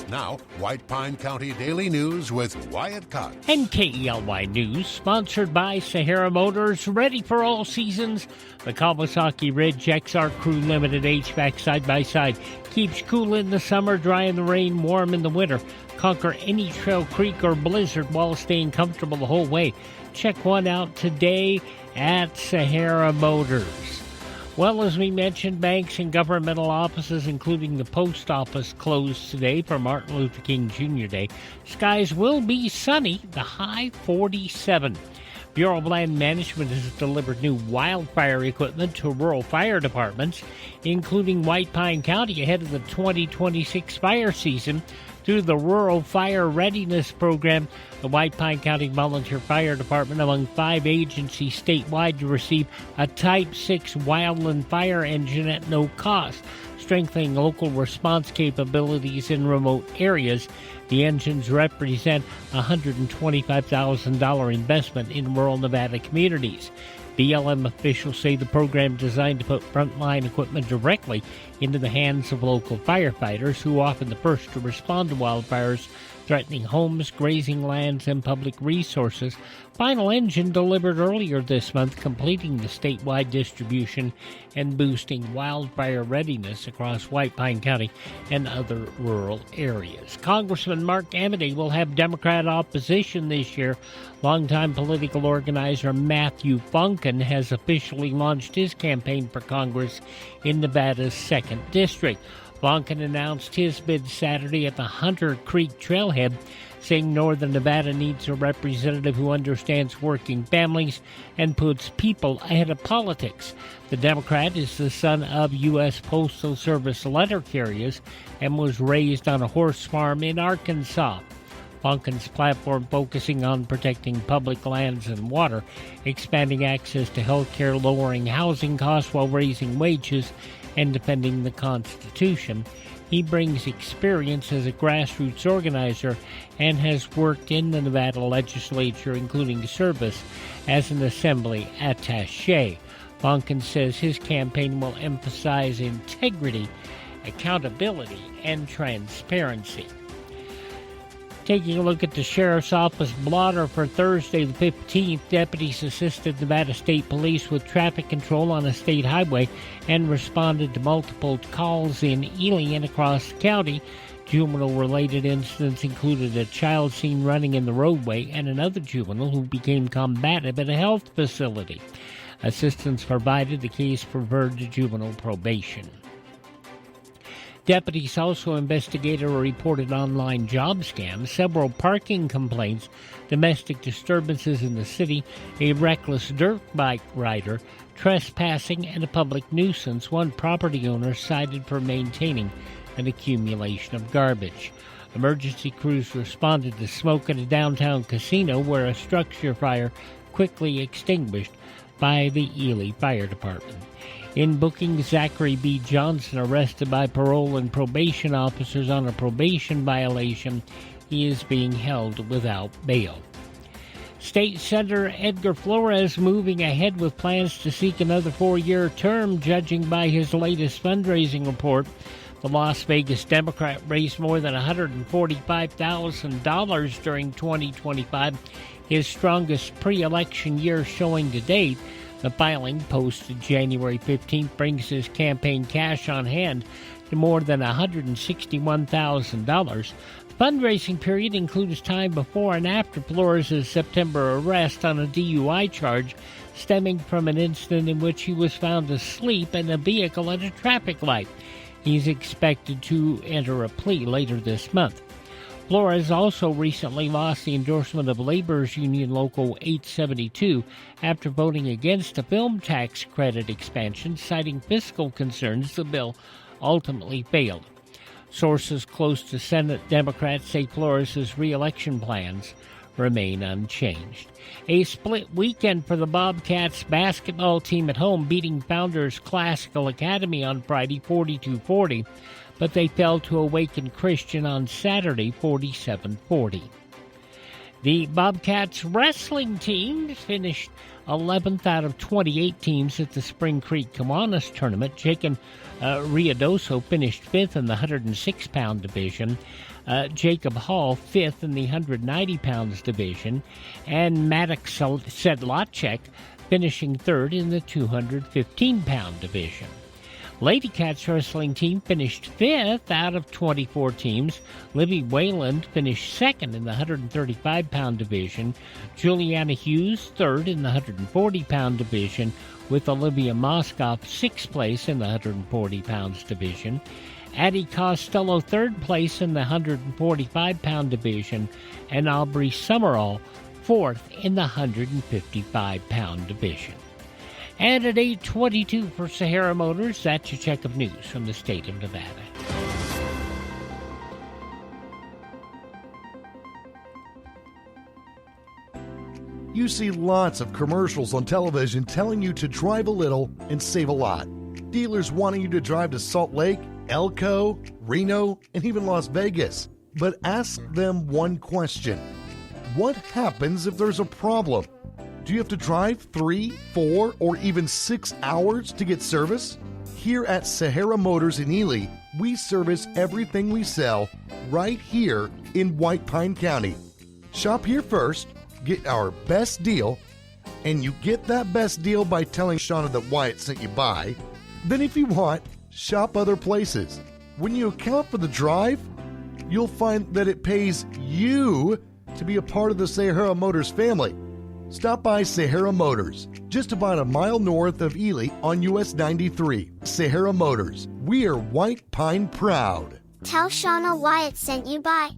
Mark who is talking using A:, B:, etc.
A: Now, White Pine County Daily News with Wyatt Cox.
B: And KELY News, sponsored by Sahara Motors, ready for all seasons. The Kawasaki Ridge XR Crew Limited HVAC side-by-side keeps cool in the summer, dry in the rain, warm in the winter. Conquer any trail, creek, or blizzard while staying comfortable the whole way. Check one out today at Sahara Motors. Well, as we mentioned, banks and governmental offices, including the post office, closed today for Martin Luther King Jr. Day. Skies will be sunny, the high 47. Bureau of Land Management has delivered new wildfire equipment to rural fire departments, including White Pine County, ahead of the 2026 fire season. Through the Rural Fire Readiness Program, the White Pine County Volunteer Fire Department, among 5 agencies statewide, to receive a Type 6 wildland fire engine at no cost, strengthening local response capabilities in remote areas. The engines represent a $125,000 investment in rural Nevada communities. BLM officials say the program designed to put frontline equipment directly into the hands of local firefighters, who are often the first to respond to wildfires threatening homes, grazing lands, and public resources. Final engine delivered earlier this month, completing the statewide distribution and boosting wildfire readiness across White Pine County and other rural areas. Congressman Mark Amodei will have Democrat opposition this year. Longtime political organizer Matthew Funkin has officially launched his campaign for Congress in Nevada's 2nd District. Funkin announced his bid Saturday at the Hunter Creek Trailhead, saying Northern Nevada needs a representative who understands working families and puts people ahead of politics. The Democrat is the son of U.S. Postal Service letter carriers and was raised on a horse farm in Arkansas. Funkin's platform focusing on protecting public lands and water, expanding access to health care, lowering housing costs while raising wages, and defending the Constitution. He brings experience as a grassroots organizer and has worked in the Nevada legislature, including service as an assembly attaché. Funkin says his campaign will emphasize integrity, accountability, and transparency. Taking a look at the Sheriff's Office blotter for Thursday the 15th, deputies assisted Nevada State Police with traffic control on a state highway and responded to multiple calls in Ely and across the county. Juvenile-related incidents included a child seen running in the roadway and another juvenile who became combative at a health facility. Assistance provided, the case referred to juvenile probation. Deputies also investigated a reported online job scam, several parking complaints, domestic disturbances in the city, a reckless dirt bike rider, trespassing, and a public nuisance. One property owner cited for maintaining an accumulation of garbage. Emergency crews responded to smoke at a downtown casino where a structure fire quickly extinguished by the Ely Fire Department. In booking, Zachary B. Johnson, arrested by parole and probation officers on a probation violation. He is being held without bail. State Senator Edgar Florez moving ahead with plans to seek another 4-year term, judging by his latest fundraising report. The Las Vegas Democrat raised more than $145,000 during 2025, his strongest pre-election year showing to date. The filing, posted January 15th, brings his campaign cash on hand to more than $161,000. The fundraising period includes time before and after Flores' September arrest on a DUI charge stemming from an incident in which he was found asleep in a vehicle at a traffic light. He's expected to enter a plea later this month. Flores also recently lost the endorsement of Labor's Union Local 872 after voting against a film tax credit expansion, citing fiscal concerns. The bill ultimately failed. Sources close to Senate Democrats say Flores' re-election plans remain unchanged. A split weekend for the Bobcats basketball team at home, beating Founders Classical Academy on Friday 42-40. But they fell to Awakened Christian on Saturday, 47-40. The Bobcats wrestling team finished 11th out of 28 teams at the Spring Creek Kiwanis tournament. Jacob Riadoso finished 5th in the 106-pound division. Jacob Hall 5th in the 190 pounds division. And Maddox Sedlacek finishing 3rd in the 215-pound division. Lady Cats wrestling team finished 5th out of 24 teams. Libby Wayland finished 2nd in the 135-pound division. Juliana Hughes 3rd in the 140-pound division, with Olivia Moskoff 6th place in the 140 pounds division. Addie Costello 3rd place in the 145-pound division, and Aubrey Summerall 4th in the 155-pound division. And at 8:22 for Sahara Motors, that's your check of news from the state of Nevada.
C: You see lots of commercials on television telling you to drive a little and save a lot. Dealers wanting you to drive to Salt Lake, Elko, Reno, and even Las Vegas. But ask them one question. What happens if there's a problem? Do you have to drive 3, 4, or even 6 hours to get service? Here at Sahara Motors in Ely, we service everything we sell right here in White Pine County. Shop here first, get our best deal, and you get that best deal by telling Shauna that Wyatt sent you by. Then if you want, shop other places. When you account for the drive, you'll find that it pays you to be a part of the Sahara Motors family. Stop by Sahara Motors, just about a mile north of Ely on US 93. Sahara Motors, we are White Pine proud.
D: Tell Shauna Wyatt sent you by.